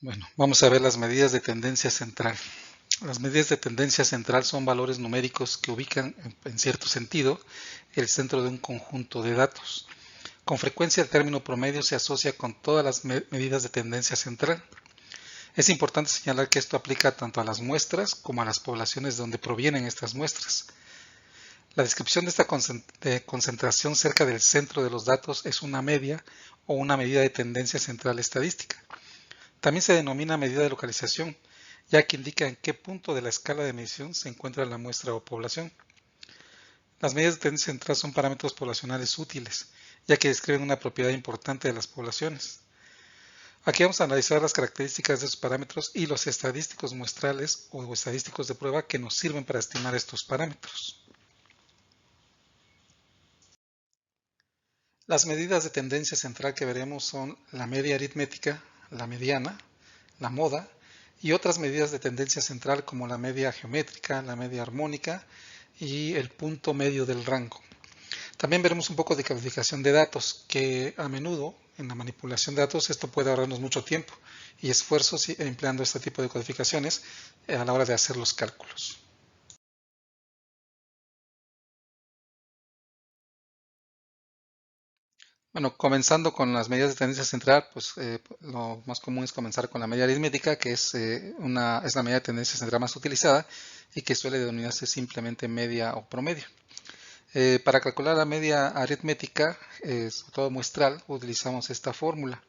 Bueno, vamos a ver las medidas de tendencia central. Las medidas de tendencia central son valores numéricos que ubican, en cierto sentido, el centro de un conjunto de datos. Con frecuencia el término promedio se asocia con todas las medidas de tendencia central. Es importante señalar que esto aplica tanto a las muestras como a las poblaciones de donde provienen estas muestras. La descripción de esta concentración cerca del centro de los datos es una media o una medida de tendencia central estadística. También se denomina medida de localización, ya que indica en qué punto de la escala de medición se encuentra la muestra o población. Las medidas de tendencia central son parámetros poblacionales útiles, ya que describen una propiedad importante de las poblaciones. Aquí vamos a analizar las características de esos parámetros y los estadísticos muestrales o estadísticos de prueba que nos sirven para estimar estos parámetros. Las medidas de tendencia central que veremos son la media aritmética, la mediana, la moda y otras medidas de tendencia central como la media geométrica, la media armónica y el punto medio del rango. También veremos un poco de codificación de datos, que a menudo en la manipulación de datos esto puede ahorrarnos mucho tiempo y esfuerzos empleando este tipo de codificaciones a la hora de hacer los cálculos. Bueno, comenzando con las medidas de tendencia central, pues lo más común es comenzar con la media aritmética, que es la medida de tendencia central más utilizada y que suele denominarse simplemente media o promedio. Para calcular la media aritmética, sobre todo muestral, utilizamos esta fórmula.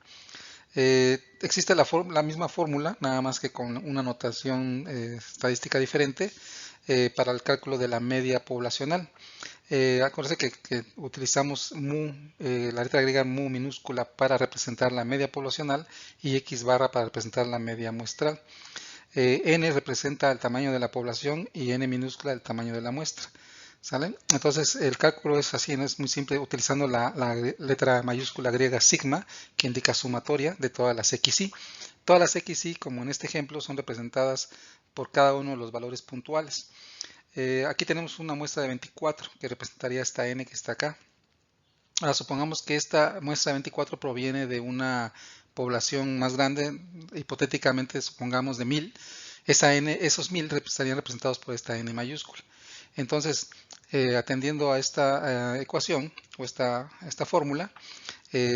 Existe la misma fórmula, nada más que con una notación estadística diferente para el cálculo de la media poblacional. Acuérdense que utilizamos mu, la letra griega mu minúscula para representar la media poblacional y x barra para representar la media muestral. N representa el tamaño de la población y n minúscula el tamaño de la muestra. ¿Sale? Entonces el cálculo es así, ¿no? Es muy simple utilizando la letra mayúscula griega sigma, que indica sumatoria de todas las xy. Todas las xy, como en este ejemplo, son representadas por cada uno de los valores puntuales. Aquí tenemos una muestra de 24 que representaría esta n que está acá. Ahora supongamos que esta muestra de 24 proviene de una población más grande, hipotéticamente supongamos de 1000. Esos 1000 estarían representados por esta n mayúscula. Entonces, atendiendo a esta ecuación o esta fórmula,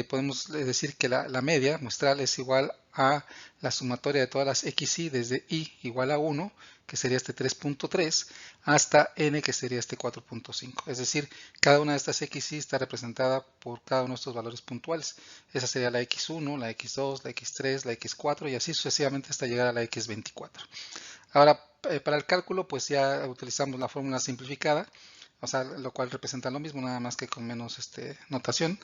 podemos decir que la media muestral es igual a la sumatoria de todas las xy desde i igual a 1, que sería este 3.3, hasta n, que sería este 4.5. Es decir, cada una de estas xy está representada por cada uno de estos valores puntuales. Esa sería la x1, la x2, la x3, la x4 y así sucesivamente hasta llegar a la x24. Ahora, para el cálculo, pues ya utilizamos la fórmula simplificada, o sea, lo cual representa lo mismo, nada más que con menos notación.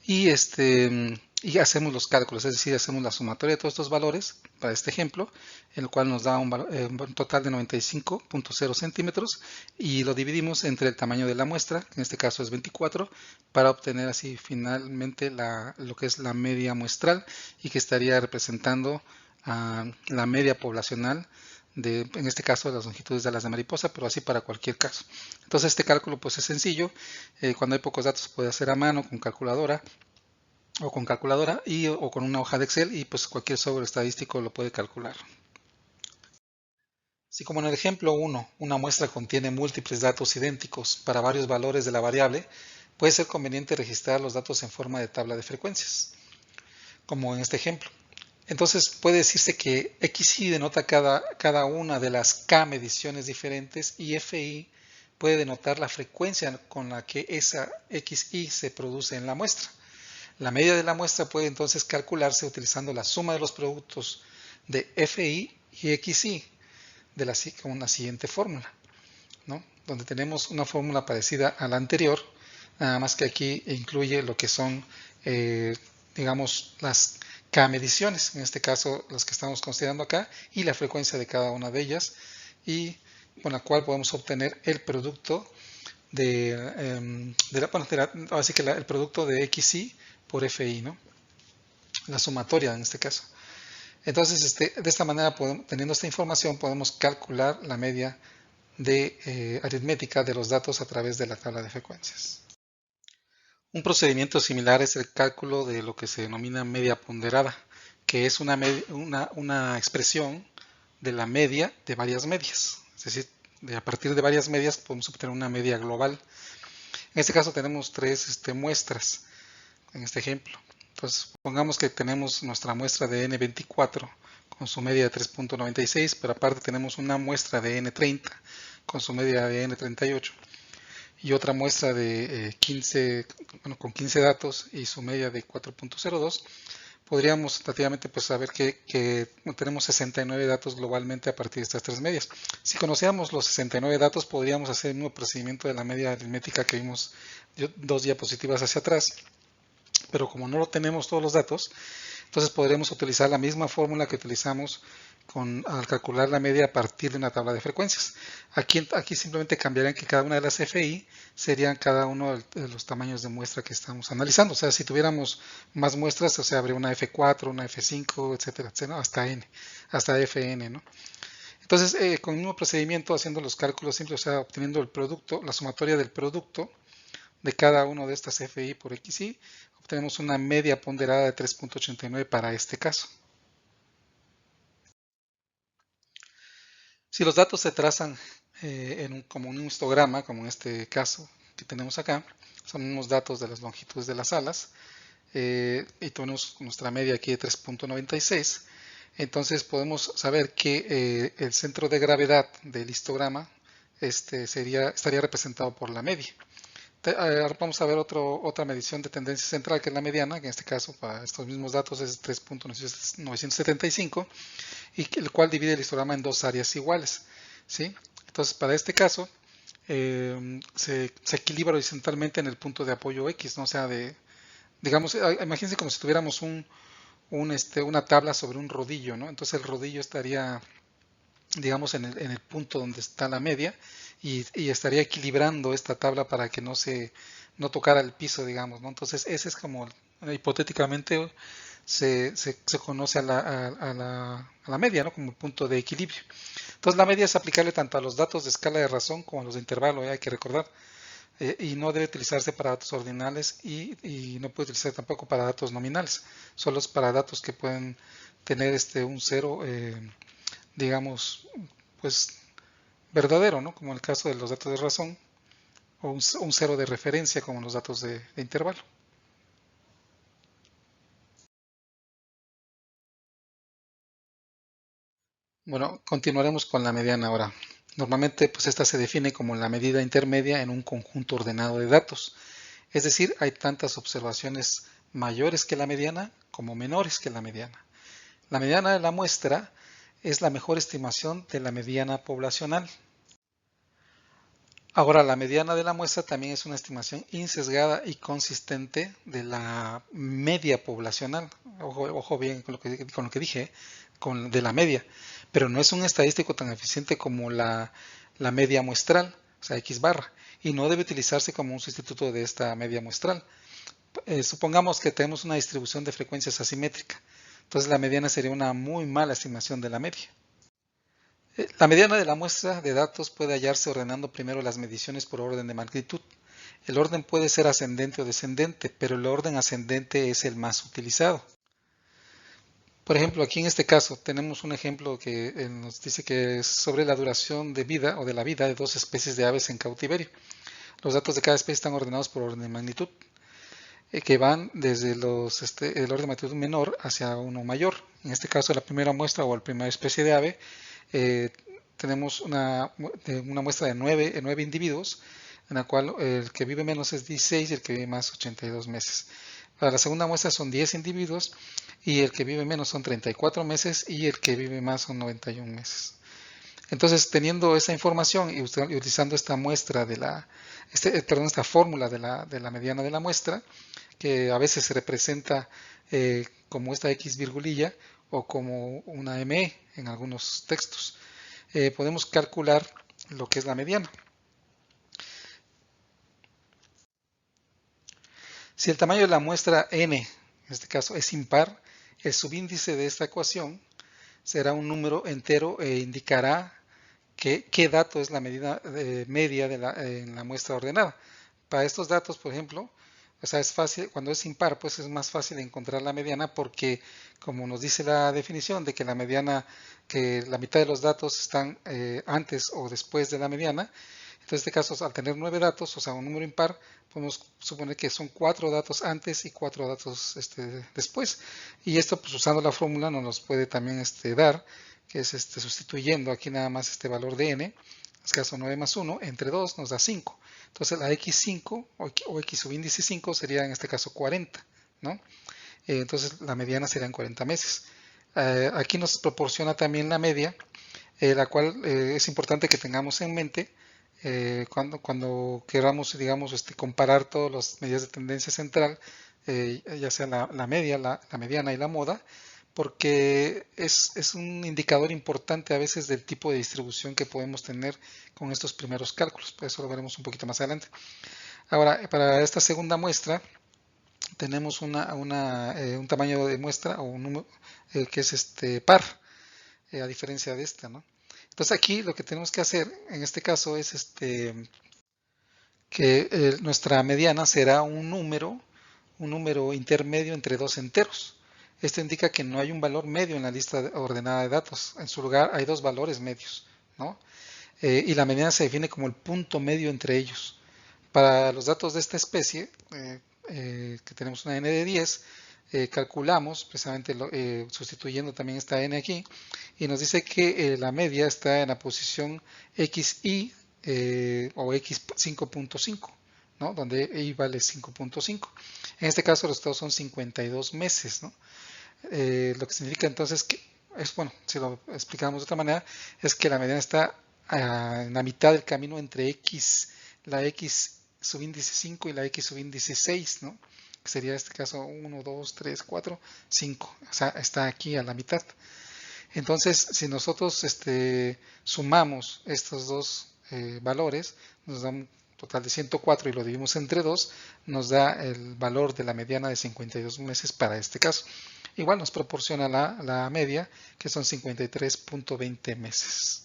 Y hacemos los cálculos, es decir, hacemos la sumatoria de todos estos valores para este ejemplo, el cual nos da un total de 95.0 centímetros y lo dividimos entre el tamaño de la muestra, que en este caso es 24, para obtener así finalmente lo que es la media muestral y que estaría representando la media poblacional en este caso de las longitudes de alas de mariposa, pero así para cualquier caso. Entonces este cálculo pues es sencillo, cuando hay pocos datos se puede hacer a mano con calculadora o con una hoja de Excel y pues cualquier software estadístico lo puede calcular. Si como en el ejemplo 1, una muestra contiene múltiples datos idénticos para varios valores de la variable, puede ser conveniente registrar los datos en forma de tabla de frecuencias, como en este ejemplo. Entonces puede decirse que XY denota cada una de las K mediciones diferentes y FI puede denotar la frecuencia con la que esa XY se produce en la muestra. La media de la muestra puede entonces calcularse utilizando la suma de los productos de FI y XY con una siguiente fórmula, ¿no? Donde tenemos una fórmula parecida a la anterior, nada más que aquí incluye lo que son, digamos, las K mediciones, en este caso las que estamos considerando acá, y la frecuencia de cada una de ellas, y con la cual podemos obtener el producto así que el producto de XY por FI, ¿no? La sumatoria en este caso. Entonces, de esta manera, teniendo esta información, podemos calcular la media aritmética de los datos a través de la tabla de frecuencias. Un procedimiento similar es el cálculo de lo que se denomina media ponderada, que es una expresión de la media de varias medias. Es decir, a partir de varias medias podemos obtener una media global. En este caso tenemos tres muestras en este ejemplo. Entonces, pongamos que tenemos nuestra muestra de N24 con su media de 3.96, pero aparte tenemos una muestra de N30 con su media de N38 y otra muestra de 15, con 15 datos y su media de 4.02. Podríamos relativamente pues saber que tenemos 69 datos globalmente a partir de estas tres medias. Si conociéramos los 69 datos, podríamos hacer el mismo procedimiento de la media aritmética que vimos dos diapositivas hacia atrás, pero como no lo tenemos todos los datos, entonces podremos utilizar la misma fórmula que utilizamos al calcular la media a partir de una tabla de frecuencias. Aquí simplemente cambiarían que cada una de las FI serían cada uno de los tamaños de muestra que estamos analizando. O sea, si tuviéramos más muestras, o sea, habría una F4, una F5, etcétera, etcétera, hasta N, hasta FN, ¿no? Entonces, con el mismo procedimiento, haciendo los cálculos simples, o sea, obteniendo el producto, la sumatoria del producto de cada uno de estas FI por XY, obtenemos una media ponderada de 3.89 para este caso. Si los datos se trazan como un histograma, como en este caso que tenemos acá, son unos datos de las longitudes de las alas, y tenemos nuestra media aquí de 3.96, entonces podemos saber que el centro de gravedad del histograma estaría representado por la media. Ahora vamos a ver otra medición de tendencia central, que es la mediana, que en este caso para estos mismos datos es 3.975, y el cual divide el histograma en dos áreas iguales, ¿sí? Entonces, para este caso, se equilibra horizontalmente en el punto de apoyo X, ¿no? O sea, digamos, imagínense como si tuviéramos una tabla sobre un rodillo, ¿no? Entonces el rodillo estaría, digamos, en el punto donde está la media y estaría equilibrando esta tabla para que no tocara el piso, digamos, ¿no? Entonces ese es como, hipotéticamente, se conoce a la media, ¿no? Como punto de equilibrio. Entonces la media es aplicable tanto a los datos de escala de razón como a los de intervalo, hay que recordar. Y no debe utilizarse para datos ordinales y no puede utilizarse tampoco para datos nominales. Solo es para datos que pueden tener un cero, digamos, pues verdadero, ¿no? Como en el caso de los datos de razón, o un cero de referencia como en los datos de intervalo. Bueno, continuaremos con la mediana ahora. Normalmente, pues esta se define como la medida intermedia en un conjunto ordenado de datos. Es decir, hay tantas observaciones mayores que la mediana como menores que la mediana. La mediana de la muestra es la mejor estimación de la mediana poblacional. Ahora, la mediana de la muestra también es una estimación insesgada y consistente de la media poblacional. Ojo bien con lo que dije, de la media. Pero no es un estadístico tan eficiente como la media muestral, o sea, X barra, y no debe utilizarse como un sustituto de esta media muestral. Supongamos que tenemos una distribución de frecuencias asimétrica. Entonces la mediana sería una muy mala estimación de la media. La mediana de la muestra de datos puede hallarse ordenando primero las mediciones por orden de magnitud. El orden puede ser ascendente o descendente, pero el orden ascendente es el más utilizado. Por ejemplo, aquí en este caso tenemos un ejemplo que nos dice que es sobre la duración de vida o de la vida de dos especies de aves en cautiverio. Los datos de cada especie están ordenados por orden de magnitud, que van desde el orden de magnitud menor hacia uno mayor. En este caso, la primera muestra o la primera especie de ave, tenemos una muestra de 9 individuos, en la cual el que vive menos es 16 y el que vive más 82 meses. Para la segunda muestra son 10 individuos y el que vive menos son 34 meses y el que vive más son 91 meses. Entonces, teniendo esa información y utilizando esta muestra esta fórmula de la mediana de la muestra, que a veces se representa como esta X virgulilla o como una ME en algunos textos, podemos calcular lo que es la mediana. Si el tamaño de la muestra n, en este caso, es impar, el subíndice de esta ecuación será un número entero e indicará qué dato es la medida media en la muestra ordenada. Para estos datos, por ejemplo, o sea, es fácil, cuando es impar, pues es más fácil encontrar la mediana porque, como nos dice la definición de que la mediana, que la mitad de los datos están antes o después de la mediana, entonces en este caso, al tener 9 datos, o sea, un número impar, podemos suponer que son 4 datos antes y 4 datos después. Y esto, pues usando la fórmula, nos puede también dar, que es sustituyendo aquí nada más este valor de n, en este caso 9 más 1, entre 2 nos da 5. Entonces la x5 o x subíndice 5 sería en este caso 40, ¿no? Entonces la mediana serían 40 meses. Aquí nos proporciona también la media, la cual es importante que tengamos en mente cuando queramos, digamos, comparar todas las medidas de tendencia central, ya sea la media, la mediana y la moda, porque es un indicador importante a veces del tipo de distribución que podemos tener con estos primeros cálculos. Por eso lo veremos un poquito más adelante. Ahora, para esta segunda muestra, tenemos un tamaño de muestra o un número que es par, a diferencia de esta, ¿no? Entonces aquí lo que tenemos que hacer en este caso es que nuestra mediana será un número intermedio entre dos enteros. Esto indica que no hay un valor medio en la lista ordenada de datos. En su lugar hay dos valores medios, ¿no? Y la mediana se define como el punto medio entre ellos. Para los datos de esta especie, que tenemos una n de 10, calculamos precisamente sustituyendo también esta n aquí y nos dice que la media está en la posición xy o x5.5, ¿no? Donde y vale 5.5. En este caso los resultados son 52 meses, ¿no? Lo que significa entonces que bueno, si lo explicamos de otra manera, es que la mediana está en la mitad del camino entre la x subíndice 5 y la x subíndice 6, ¿no? Que sería este caso 1, 2, 3, 4, 5. O sea, está aquí a la mitad. Entonces, si nosotros sumamos estos dos valores, nos da un total de 104 y lo dividimos entre 2, nos da el valor de la mediana de 52 meses para este caso. Igual nos proporciona la media, que son 53.20 meses.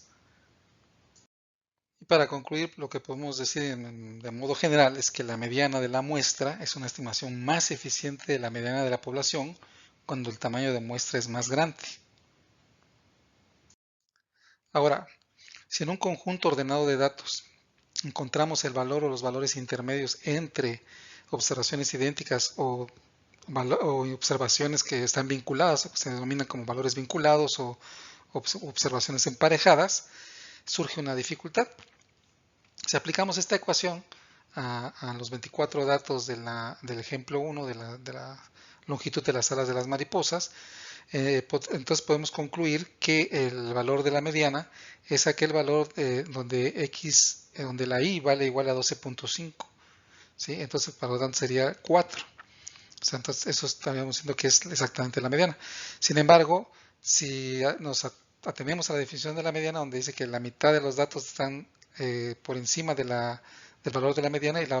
Y para concluir, lo que podemos decir de modo general es que la mediana de la muestra es una estimación más eficiente de la mediana de la población cuando el tamaño de muestra es más grande. Ahora, si en un conjunto ordenado de datos encontramos el valor o los valores intermedios entre observaciones idénticas o observaciones que están vinculadas, se denominan como valores vinculados o observaciones emparejadas, surge una dificultad. Si aplicamos esta ecuación a los 24 datos del ejemplo 1 de la longitud de las alas de las mariposas, entonces podemos concluir que el valor de la mediana es aquel valor donde la i vale igual a 12.5, ¿sí? Entonces por lo tanto sería 4. O sea, entonces eso estaríamos diciendo que es exactamente la mediana. Sin embargo, si nos atenemos a la definición de la mediana, donde dice que la mitad de los datos están por encima del valor de la mediana y la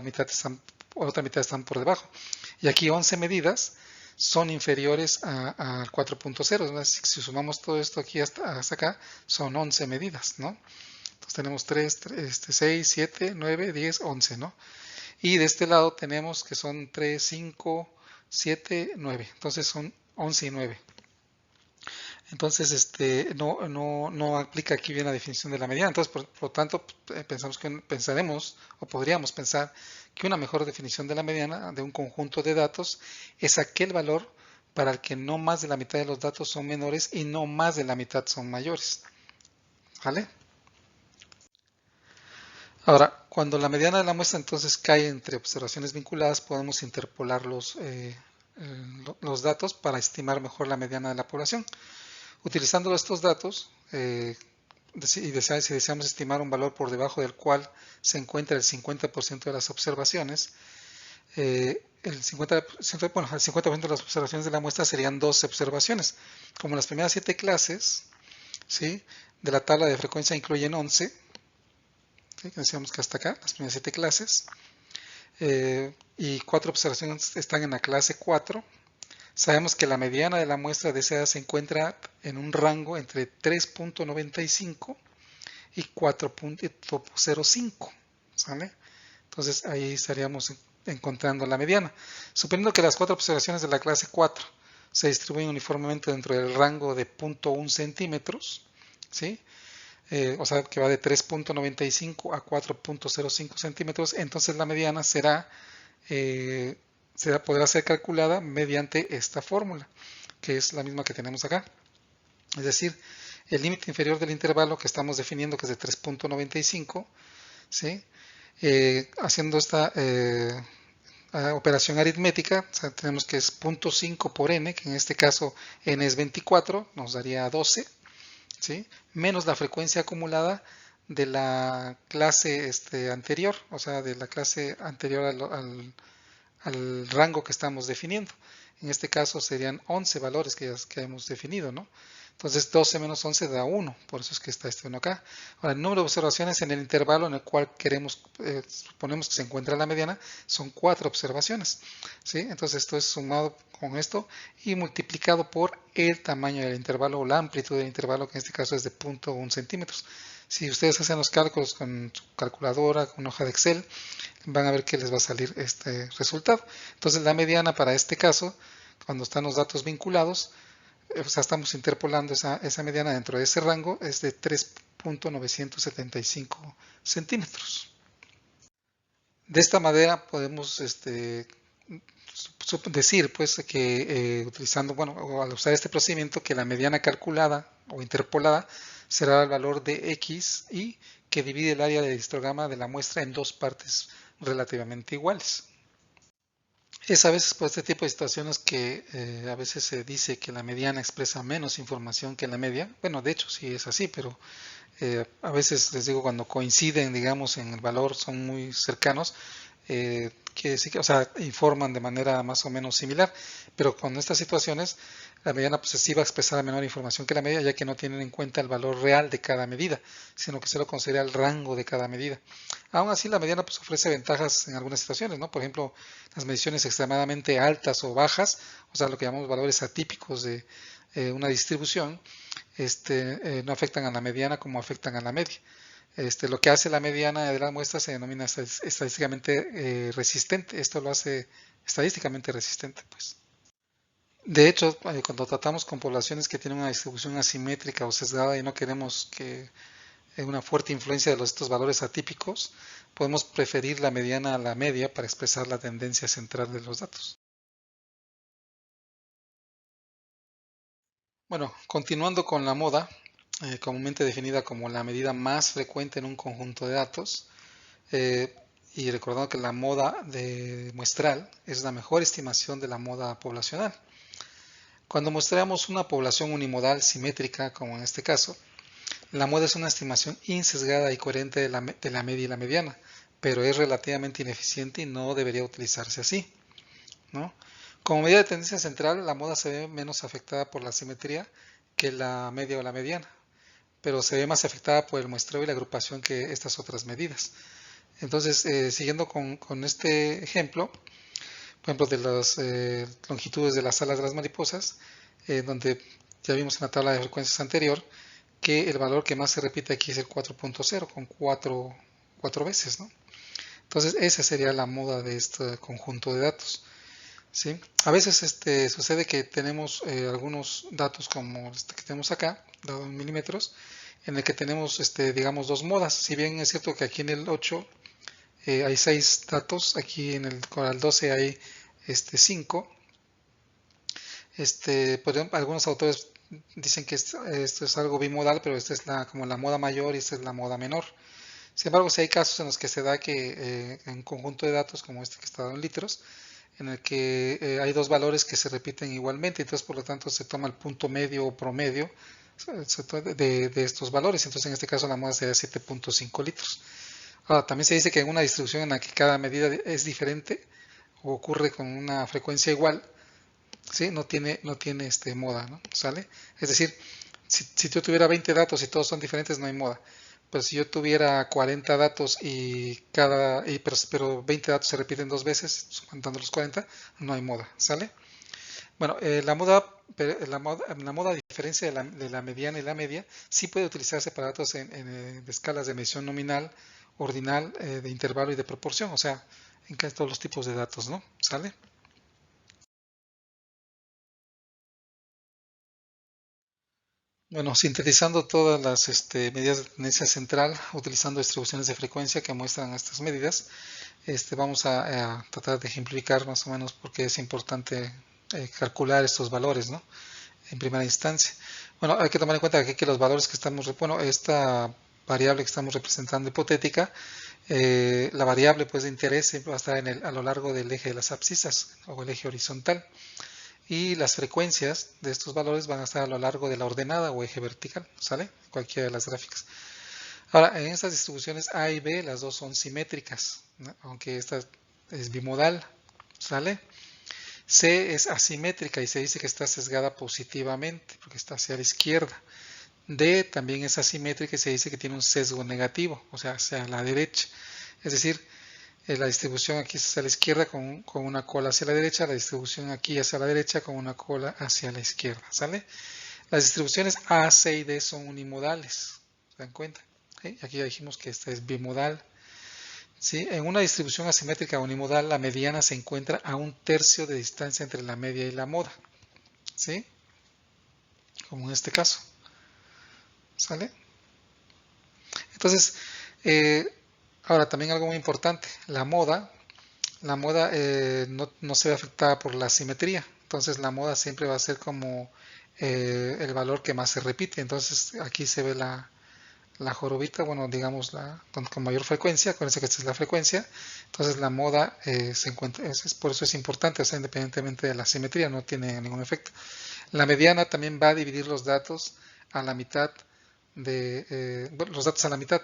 otra mitad están por debajo. Y aquí 11 medidas son inferiores al 4.0. Si sumamos todo esto aquí hasta acá, son 11 medidas, ¿no? Entonces tenemos 3, 6, 7, 9, 10, 11, ¿no? Y de este lado tenemos que son 3, 5, 7, 9. Entonces son 11 y 9. Entonces, no aplica aquí bien la definición de la mediana. Entonces, por lo tanto, pensaremos o podríamos pensar que una mejor definición de la mediana de un conjunto de datos es aquel valor para el que no más de la mitad de los datos son menores y no más de la mitad son mayores. ¿Vale? Ahora, cuando la mediana de la muestra entonces cae entre observaciones vinculadas, podemos interpolar los datos para estimar mejor la mediana de la población. Utilizando estos datos, si deseamos estimar un valor por debajo del cual se encuentra el 50% de las observaciones, el 50% de las observaciones de la muestra serían 12 observaciones. Como las primeras 7 clases, ¿sí?, de la tabla de frecuencia incluyen 11, ¿sí?, decíamos que hasta acá, las primeras 7 clases, y 4 observaciones están en la clase 4. Sabemos que la mediana de la muestra deseada se encuentra en un rango entre 3.95 y 4.05, ¿sale? Entonces ahí estaríamos encontrando la mediana. Suponiendo que las 4 observaciones de la clase 4 se distribuyen uniformemente dentro del rango de 0.1 centímetros, ¿sí? O sea que va de 3.95 a 4.05 centímetros, entonces la mediana podrá ser calculada mediante esta fórmula, que es la misma que tenemos acá. Es decir, el límite inferior del intervalo que estamos definiendo, que es de 3.95, ¿sí? Haciendo esta operación aritmética, o sea, tenemos que es 0.5 por n, que en este caso n es 24, nos daría 12, ¿sí? Menos la frecuencia acumulada de la clase anterior, o sea, de la clase anterior al rango que estamos definiendo. En este caso serían 11 valores que hemos definido, ¿no? Entonces 12 menos 11 da 1, por eso es que está este 1 acá. Ahora, el número de observaciones en el intervalo en el cual suponemos que se encuentra la mediana, son 4 observaciones, ¿sí? Entonces esto es sumado con esto y multiplicado por el tamaño del intervalo o la amplitud del intervalo, que en este caso es de 0.1 centímetros. Si ustedes hacen los cálculos con su calculadora, con hoja de Excel, van a ver que les va a salir este resultado. Entonces la mediana para este caso, cuando están los datos vinculados, o sea, estamos interpolando esa mediana dentro de ese rango, es de 3.975 centímetros. De esta manera podemos decir pues que utilizando, bueno, o al usar este procedimiento, que la mediana calculada o interpolada será el valor de x y que divide el área de histograma de la muestra en dos partes relativamente iguales. Es a veces por este tipo de situaciones que a veces se dice que la mediana expresa menos información que la media. Bueno, de hecho sí es así, pero a veces les digo cuando coinciden, digamos, en el valor, son muy cercanos, que sí, o sea, informan de manera más o menos similar, pero con estas situaciones la mediana pues sí va a expresar menor información que la media, ya que no tienen en cuenta el valor real de cada medida, sino que se lo considera el rango de cada medida. Aún así, la mediana pues ofrece ventajas en algunas situaciones, ¿no? Por ejemplo, las mediciones extremadamente altas o bajas, o sea, lo que llamamos valores atípicos de una distribución, no afectan a la mediana como afectan a la media. Lo que hace la mediana de la muestra se denomina estadísticamente resistente. Esto lo hace estadísticamente resistente, pues. De hecho, cuando tratamos con poblaciones que tienen una distribución asimétrica o sesgada y no queremos que una fuerte influencia de estos valores atípicos, podemos preferir la mediana a la media para expresar la tendencia central de los datos. Bueno, continuando con la moda, comúnmente definida como la medida más frecuente en un conjunto de datos, y recordando que la moda de muestral es la mejor estimación de la moda poblacional. Cuando mostramos una población unimodal simétrica, como en este caso, la moda es una estimación insesgada y coherente de la media y la mediana, pero es relativamente ineficiente y no debería utilizarse así, ¿no? Como medida de tendencia central, la moda se ve menos afectada por la simetría que la media o la mediana, pero se ve más afectada por el muestreo y la agrupación que estas otras medidas. Entonces, siguiendo con este ejemplo, por ejemplo, de las longitudes de las alas de las mariposas, donde ya vimos en la tabla de frecuencias anterior que el valor que más se repite aquí es el 4.0 con 4 veces, ¿no? Entonces, esa sería la moda de este conjunto de datos, ¿sí? A veces sucede que tenemos algunos datos como este que tenemos acá, dado en milímetros, en el que tenemos, digamos, dos modas. Si bien es cierto que aquí en el 8 hay 6 datos, aquí en el Coral 12 hay 5. Por ejemplo, algunos autores dicen que esto es algo bimodal, pero esta es como la moda mayor y esta es la moda menor. Sin embargo, si hay casos en los que se da que en un conjunto de datos como este que está dado en litros, en el que hay dos valores que se repiten igualmente, entonces por lo tanto se toma el punto medio o promedio de estos valores, entonces en este caso la moda sería 7.5 litros. Ahora, también se dice que en una distribución en la que cada medida es diferente o ocurre con una frecuencia igual, ¿sí? No tiene moda, ¿no? ¿Sale? Es decir, si yo tuviera 20 datos y todos son diferentes, no hay moda. Pero si yo tuviera 40 datos pero 20 datos se repiten dos veces, contando los 40, no hay moda, ¿sale? Bueno, la moda, a diferencia de la mediana y la media, sí puede utilizarse para datos de escalas de medición nominal, ordinal, de intervalo y de proporción. O sea, en casi todos los tipos de datos, ¿no? ¿Sale? Bueno, sintetizando todas las medidas de tendencia central, utilizando distribuciones de frecuencia que muestran estas medidas, vamos a tratar de ejemplificar más o menos por qué es importante calcular estos valores, ¿no? En primera instancia. Bueno, hay que tomar en cuenta que los valores que estamos, bueno, esta variable que estamos representando hipotética, la variable pues de interés siempre va a estar a lo largo del eje de las abscisas o el eje horizontal, y las frecuencias de estos valores van a estar a lo largo de la ordenada o eje vertical, ¿sale? Cualquiera de las gráficas. Ahora, en estas distribuciones A y B, las dos son simétricas, ¿no? Aunque esta es bimodal, ¿sale? C es asimétrica y se dice que está sesgada positivamente porque está hacia la izquierda. D también es asimétrica y se dice que tiene un sesgo negativo, o sea, hacia la derecha. Es decir, la distribución aquí es hacia la izquierda con una cola hacia la derecha, la distribución aquí hacia la derecha con una cola hacia la izquierda, ¿sale? Las distribuciones A, C y D son unimodales, ¿se dan cuenta? ¿Sí? Aquí ya dijimos que esta es bimodal. ¿Sí? En una distribución asimétrica unimodal, la mediana se encuentra a 1/3 de distancia entre la media y la moda, ¿sí? Como en este caso, ¿sale? Entonces, ahora también algo muy importante, la moda no se ve afectada por la simetría, entonces la moda siempre va a ser como el valor que más se repite, entonces aquí se ve la jorobita, bueno, digamos con mayor frecuencia, acuérdense que esta es la frecuencia, entonces la moda se encuentra, por eso es importante, o sea, independientemente de la simetría, no tiene ningún efecto. La mediana también va a dividir los datos a la mitad bueno, los datos a la mitad.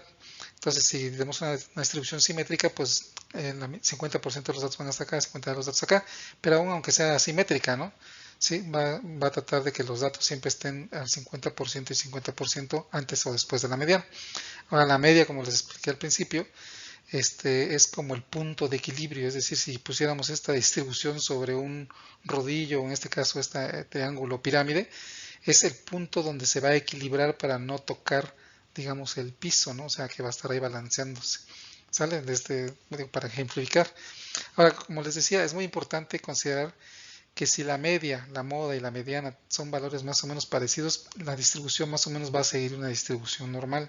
Entonces, si tenemos una distribución simétrica, pues 50% de los datos van hasta acá, 50% de los datos acá, pero aún aunque sea asimétrica, ¿no? Sí, va a tratar de que los datos siempre estén al 50% y 50% antes o después de la mediana. Ahora, la media, como les expliqué al principio, es como el punto de equilibrio, es decir, si pusiéramos esta distribución sobre un rodillo, o en este caso este triángulo pirámide, es el punto donde se va a equilibrar para no tocar, digamos, el piso, ¿no? O sea, que va a estar ahí balanceándose. ¿Sale? Para ejemplificar. Ahora, como les decía, es muy importante considerar que si la media, la moda y la mediana son valores más o menos parecidos, la distribución más o menos va a seguir una distribución normal.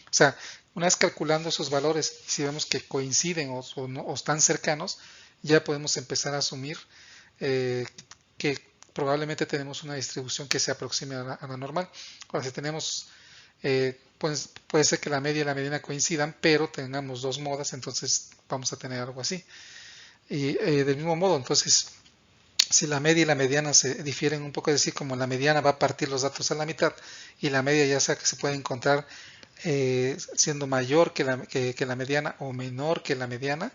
O sea, una vez calculando esos valores, si vemos que coinciden o están cercanos, ya podemos empezar a asumir que probablemente tenemos una distribución que se aproxime a la normal. Ahora, si tenemos, pues, puede ser que la media y la mediana coincidan, pero tengamos dos modas, entonces vamos a tener algo así. Y del mismo modo, entonces, si la media y la mediana se difieren un poco, es decir, como la mediana va a partir los datos a la mitad y la media ya sea que se puede encontrar siendo mayor que la mediana o menor que la mediana,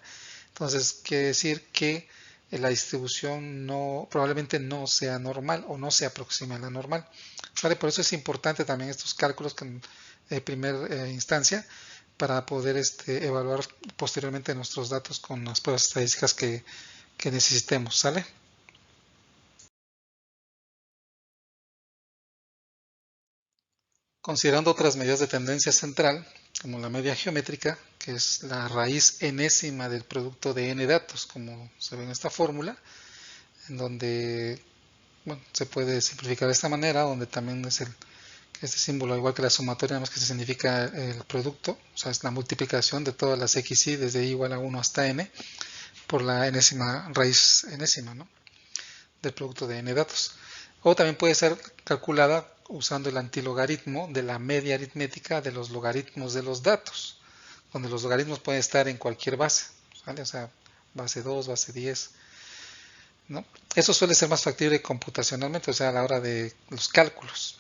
entonces quiere decir que la distribución probablemente no sea normal o no se aproxime a la normal. ¿Vale? Por eso es importante también estos cálculos de primera instancia para poder evaluar posteriormente nuestros datos con las pruebas estadísticas que necesitemos. ¿Sale? Considerando otras medidas de tendencia central, como la media geométrica, que es la raíz enésima del producto de n datos, como se ve en esta fórmula, en donde bueno, se puede simplificar de esta manera, donde también es este símbolo, igual que la sumatoria, nada más que se significa el producto, o sea, es la multiplicación de todas las xy desde y igual a 1 hasta n, por la enésima raíz enésima, ¿no? Del producto de n datos. O también puede ser calculada usando el antilogaritmo de la media aritmética de los logaritmos de los datos, donde los logaritmos pueden estar en cualquier base, ¿vale? O sea, base 2, base 10, ¿no? Eso suele ser más factible computacionalmente, o sea, a la hora de los cálculos.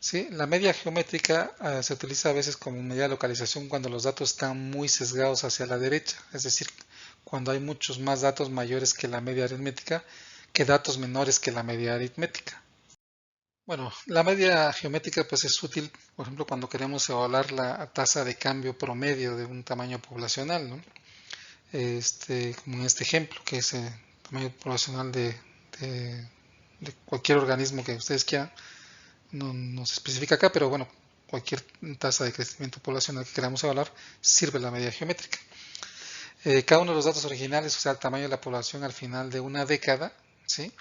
¿Sí? La media geométrica se utiliza a veces como medida de localización cuando los datos están muy sesgados hacia la derecha, es decir, cuando hay muchos más datos mayores que la media aritmética que datos menores que la media aritmética. Bueno, la media geométrica pues es útil, por ejemplo, cuando queremos evaluar la tasa de cambio promedio de un tamaño poblacional, ¿no? Como en este ejemplo, que es el tamaño poblacional de- de cualquier organismo que ustedes quieran. No se especifica acá, pero bueno, cualquier tasa de crecimiento poblacional que queramos evaluar sirve la media geométrica. Cada uno de los datos originales, o sea, el tamaño de la población al final de una década, ¿sí?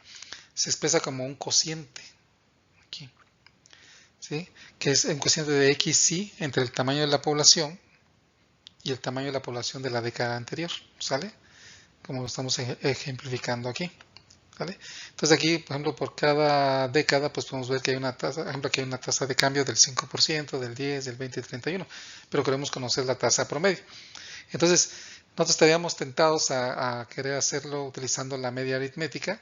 Se expresa como un cociente, aquí, ¿sí? Que es un cociente de XY entre el tamaño de la población y el tamaño de la población de la década anterior, ¿sale? Como lo estamos ejemplificando aquí. ¿Vale? Entonces aquí, por ejemplo, por cada década, pues podemos ver que hay una tasa, por ejemplo, que hay una tasa de cambio del 5%, del 10, del 20 y 31, pero queremos conocer la tasa promedio. Entonces, nosotros estaríamos tentados a querer hacerlo utilizando la media aritmética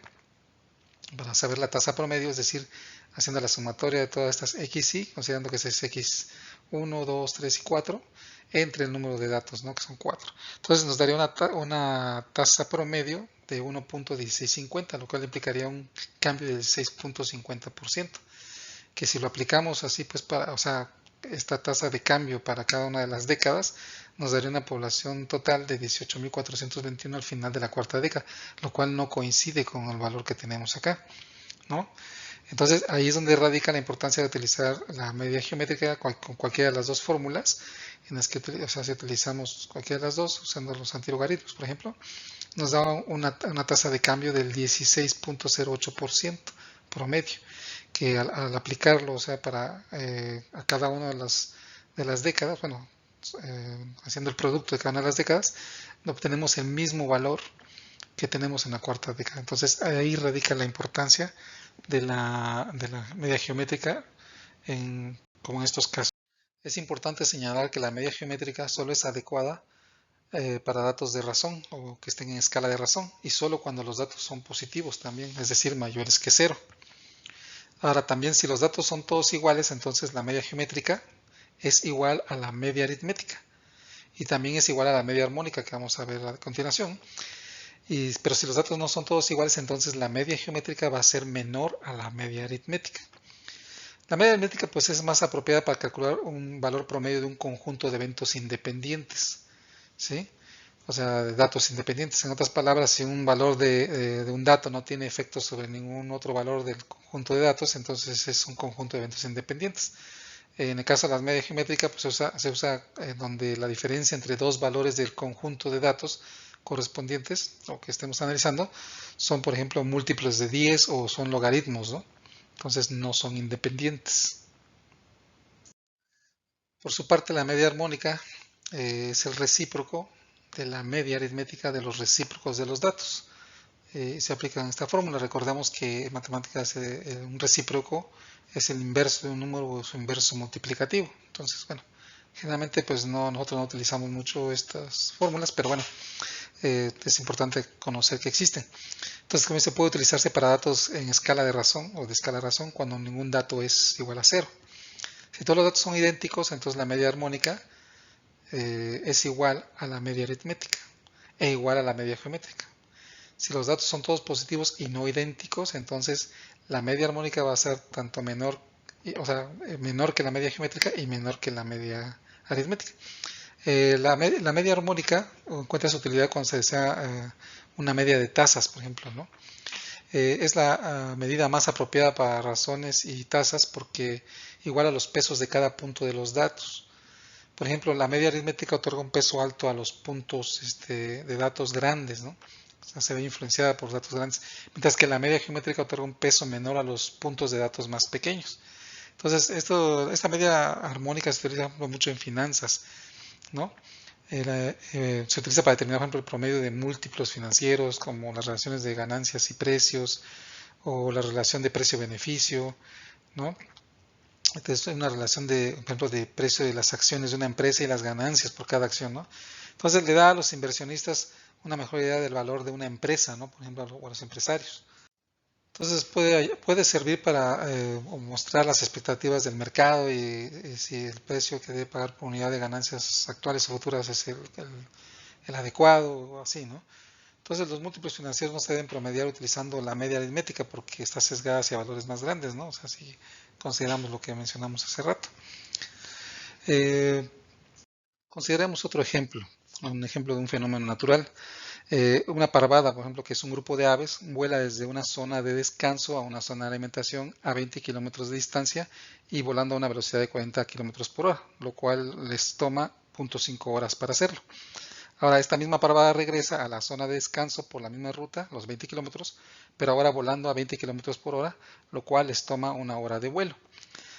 para saber la tasa promedio, es decir, haciendo la sumatoria de todas estas XY, considerando que es X1, 2, 3 y 4, entre el número de datos, ¿no? Que son 4. Entonces nos daría una tasa promedio de 1.1650, lo cual implicaría un cambio del 6.50%, que si lo aplicamos así, pues o sea, esta tasa de cambio para cada una de las décadas nos daría una población total de 18.421 al final de la cuarta década, lo cual no coincide con el valor que tenemos acá, ¿no? Entonces ahí es donde radica la importancia de utilizar la media geométrica con cualquiera de las dos fórmulas, en las que, o sea, si utilizamos cualquiera de las dos, usando los antilogaritmos, por ejemplo, nos da una tasa de cambio del 16.08% promedio, que al aplicarlo, o sea, para a cada una de las décadas, bueno, haciendo el producto de cada una de las décadas, obtenemos el mismo valor que tenemos en la cuarta década. Entonces ahí radica la importancia de la media geométrica como en estos casos. Es importante señalar que la media geométrica solo es adecuada para datos de razón o que estén en escala de razón y solo cuando los datos son positivos también, es decir, mayores que cero. Ahora también si los datos son todos iguales, entonces la media geométrica es igual a la media aritmética y también es igual a la media armónica que vamos a ver a continuación. Pero si los datos no son todos iguales, entonces la media geométrica va a ser menor a la media aritmética. La media aritmética pues es más apropiada para calcular un valor promedio de un conjunto de eventos independientes, ¿sí? O sea, de datos independientes. En otras palabras, si un valor de un dato no tiene efectos sobre ningún otro valor del conjunto de datos, entonces es un conjunto de eventos independientes. En el caso de la media geométrica, pues se usa donde la diferencia entre dos valores del conjunto de datos correspondientes o que estemos analizando son, por ejemplo, múltiplos de 10 o son logaritmos, ¿no? Entonces no son independientes. Por su parte, la media armónica es el recíproco de la media aritmética de los recíprocos de los datos. Se aplica en esta fórmula. Recordamos que en matemáticas un recíproco es el inverso de un número o su inverso multiplicativo. Entonces, bueno, generalmente pues nosotros no utilizamos mucho estas fórmulas, pero bueno, es importante conocer que existen. Entonces también se puede utilizarse para datos en escala de razón o de escala de razón cuando ningún dato es igual a cero. Si todos los datos son idénticos, entonces la media armónica es igual a la media aritmética e igual a la media geométrica. Si los datos son todos positivos y no idénticos, entonces la media armónica va a ser tanto menor, o sea, menor que la media geométrica y menor que la media aritmética. La media armónica encuentra su utilidad cuando se desea una media de tasas, por ejemplo, ¿no? Es la medida más apropiada para razones y tasas porque iguala los pesos de cada punto de los datos. Por ejemplo, la media aritmética otorga un peso alto a los puntos de datos grandes, ¿no? O sea, se ve influenciada por datos grandes, mientras que la media geométrica otorga un peso menor a los puntos de datos más pequeños. Entonces, esta media armónica se utiliza mucho en finanzas, ¿no? Se utiliza para determinar, por ejemplo, el promedio de múltiplos financieros, como las relaciones de ganancias y precios, o la relación de precio-beneficio, ¿no? Entonces, hay una relación por ejemplo, de precio de las acciones de una empresa y las ganancias por cada acción, ¿no? Entonces, le da a los inversionistas una mejor idea del valor de una empresa, ¿no? Por ejemplo, a los empresarios. Entonces, puede servir para mostrar las expectativas del mercado y si el precio que debe pagar por unidad de ganancias actuales o futuras es el adecuado o así, ¿no? Entonces los múltiplos financieros no se deben promediar utilizando la media aritmética porque está sesgada hacia valores más grandes, ¿no? O sea, si consideramos lo que mencionamos hace rato. Consideremos otro ejemplo, un ejemplo de un fenómeno natural. Una parvada, por ejemplo, que es un grupo de aves, vuela desde una zona de descanso a una zona de alimentación a 20 kilómetros de distancia y volando a una velocidad de 40 kilómetros por hora, lo cual les toma 0.5 horas para hacerlo. Ahora esta misma parvada regresa a la zona de descanso por la misma ruta, los 20 kilómetros, pero ahora volando a 20 kilómetros por hora, lo cual les toma una hora de vuelo.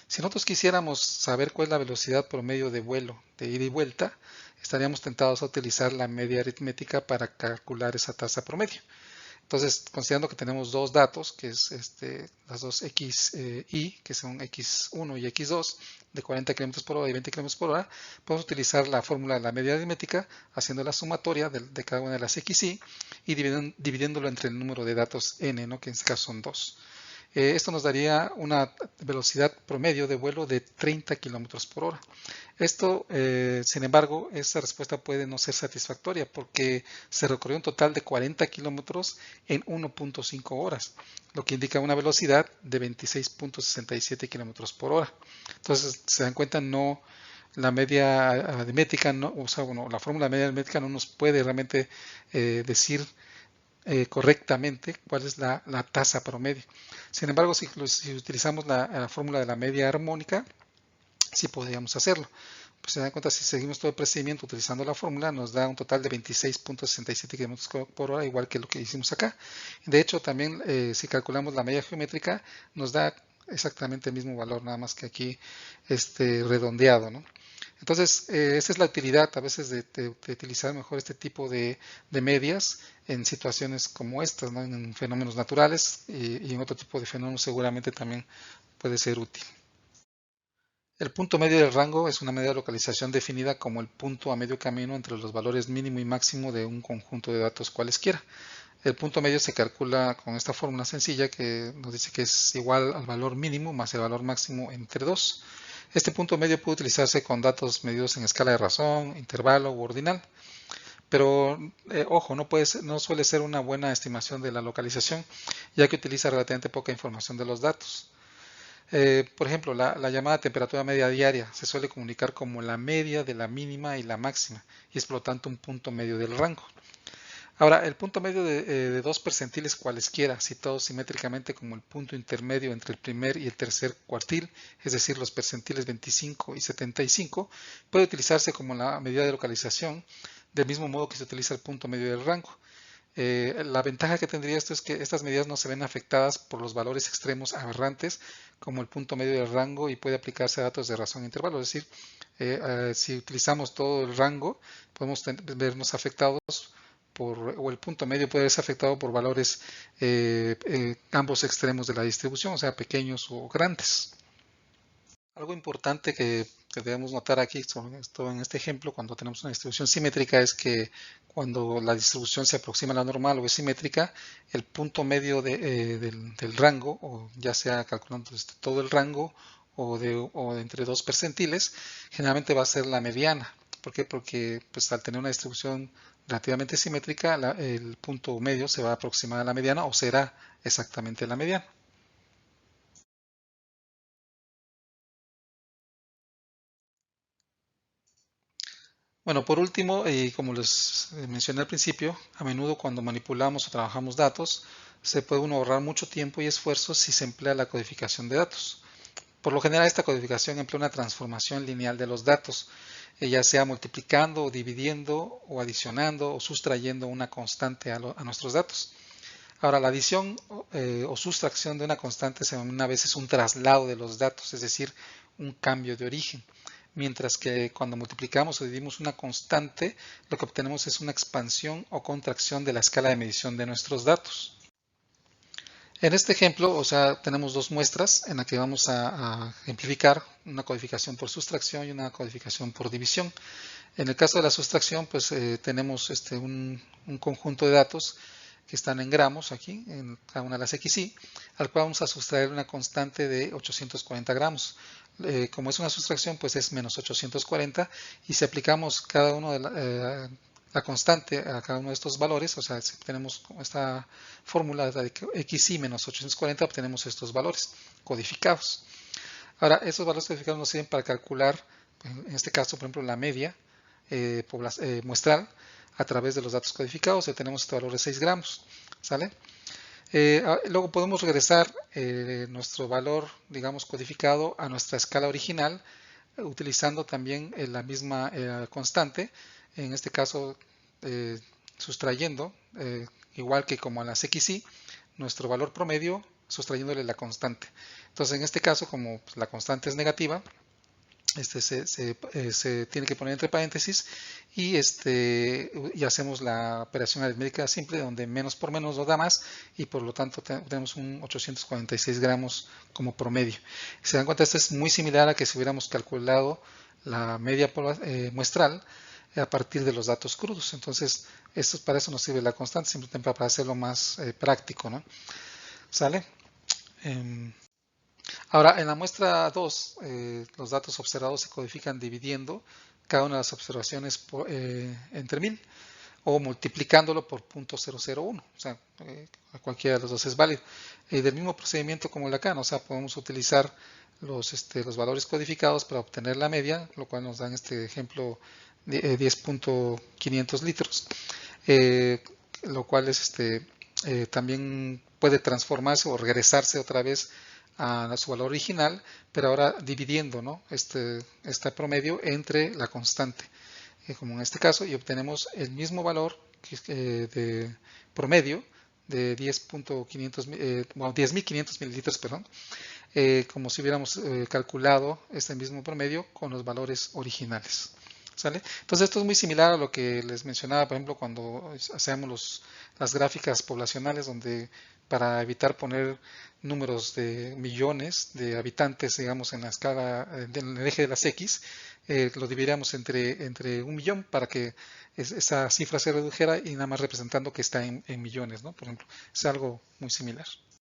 Si nosotros quisiéramos saber cuál es la velocidad promedio de vuelo de ida y vuelta, estaríamos tentados a utilizar la media aritmética para calcular esa tasa promedio. Entonces, considerando que tenemos dos datos, que es las dos XI, que son X1 y X2, de 40 km por hora y 20 km por hora, podemos utilizar la fórmula de la media aritmética haciendo la sumatoria de cada una de las XI y dividiéndolo entre el número de datos n, ¿no? Que en este caso son 2. Esto nos daría una velocidad promedio de vuelo de 30 km por hora. Esto, sin embargo, esa respuesta puede no ser satisfactoria porque se recorrió un total de 40 kilómetros en 1.5 horas, lo que indica una velocidad de 26.67 kilómetros por hora. Entonces, se dan cuenta, no, la media aritmética, no, o sea, bueno, la fórmula de media aritmética no nos puede realmente decir correctamente cuál es la tasa promedio. Sin embargo, si utilizamos la fórmula de la media armónica, sí podríamos hacerlo. Pues se dan cuenta, si seguimos todo el procedimiento utilizando la fórmula, nos da un total de 26.67 km por hora, igual que lo que hicimos acá. De hecho, también si calculamos la media geométrica, nos da exactamente el mismo valor, nada más que aquí redondeado, ¿no? Entonces, esa es la utilidad a veces de utilizar mejor este tipo de medias en situaciones como estas, ¿no? En fenómenos naturales y en otro tipo de fenómenos seguramente también puede ser útil. El punto medio del rango es una medida de localización definida como el punto a medio camino entre los valores mínimo y máximo de un conjunto de datos cualesquiera. El punto medio se calcula con esta fórmula sencilla que nos dice que es igual al valor mínimo más el valor máximo entre 2. Este punto medio puede utilizarse con datos medidos en escala de razón, intervalo u ordinal. Pero, ojo, no suele ser una buena estimación de la localización, ya que utiliza relativamente poca información de los datos. Por ejemplo, la llamada temperatura media diaria se suele comunicar como la media de la mínima y la máxima, y es por lo tanto un punto medio del rango. Ahora, el punto medio de dos percentiles cualesquiera, citados simétricamente como el punto intermedio entre el primer y el tercer cuartil, es decir, los percentiles 25 y 75, puede utilizarse como la medida de localización, del mismo modo que se utiliza el punto medio del rango. La ventaja que tendría esto es que estas medidas no se ven afectadas por los valores extremos aberrantes como el punto medio del rango y puede aplicarse a datos de razón e intervalo. Es decir, si utilizamos todo el rango, podemos vernos afectados o el punto medio puede verse afectado por valores ambos extremos de la distribución, o sea, pequeños o grandes. Algo importante que debemos notar aquí, sobre esto en este ejemplo, cuando tenemos una distribución simétrica, es que cuando la distribución se aproxima a la normal o es simétrica, el punto medio del rango, o ya sea calculando todo el rango o de entre dos percentiles, generalmente va a ser la mediana. ¿Por qué? Porque pues, al tener una distribución relativamente simétrica, el punto medio se va a aproximar a la mediana o será exactamente la mediana. Bueno, por último, como les mencioné al principio, a menudo cuando manipulamos o trabajamos datos, se puede uno ahorrar mucho tiempo y esfuerzo si se emplea la codificación de datos. Por lo general, esta codificación emplea una transformación lineal de los datos, ya sea multiplicando o dividiendo o adicionando o sustrayendo una constante a nuestros datos. Ahora, la adición o sustracción de una constante se denomina a veces un traslado de los datos, es decir, un cambio de origen. Mientras que cuando multiplicamos o dividimos una constante, lo que obtenemos es una expansión o contracción de la escala de medición de nuestros datos. En este ejemplo, o sea, tenemos dos muestras en las que vamos a ejemplificar una codificación por sustracción y una codificación por división. En el caso de la sustracción, pues tenemos un conjunto de datos que están en gramos aquí, en cada una de las XY, al cual vamos a sustraer una constante de 840 gramos. Como es una sustracción, pues es menos 840, y si aplicamos cada uno de la constante a cada uno de estos valores, o sea, si tenemos esta fórmula de XY menos 840, obtenemos estos valores codificados. Ahora, esos valores codificados nos sirven para calcular, en este caso, por ejemplo, la media muestral a través de los datos codificados. Ya tenemos este valor de 6 gramos. ¿Sale? Luego podemos regresar nuestro valor, digamos, codificado a nuestra escala original, utilizando también la misma constante. En este caso, sustrayendo, igual que como en las XY, nuestro valor promedio sustrayéndole la constante. Entonces, en este caso, como pues, la constante es negativa, se tiene que poner entre paréntesis y hacemos la operación aritmética simple donde menos por menos nos da más y por lo tanto tenemos un 846 gramos como promedio. Si se dan cuenta, esto es muy similar a que si hubiéramos calculado la media muestral a partir de los datos crudos. Entonces, para eso nos sirve la constante, simplemente para hacerlo más práctico, ¿no? ¿Sale? Ahora, en la muestra 2, los datos observados se codifican dividiendo cada una de las observaciones entre 1000 o multiplicándolo por 0.001. O sea, cualquiera de los dos es válido. Del mismo procedimiento como el de acá, ¿no? O sea, podemos utilizar los valores codificados para obtener la media, lo cual nos da en este ejemplo 10.500 litros, lo cual es también puede transformarse o regresarse otra vez a su valor original, pero ahora dividiendo, ¿no? este promedio entre la constante, como en este caso, y obtenemos el mismo valor de promedio de 10.500 mililitros, perdón, como si hubiéramos calculado este mismo promedio con los valores originales. ¿Sale? Entonces esto es muy similar a lo que les mencionaba, por ejemplo, cuando hacemos las gráficas poblacionales, donde para evitar poner números de millones de habitantes, digamos, en la escala, en el eje de las X, lo dividiríamos entre 1.000.000 para que esa cifra se redujera y nada más representando que está en millones, ¿no? Por ejemplo, es algo muy similar.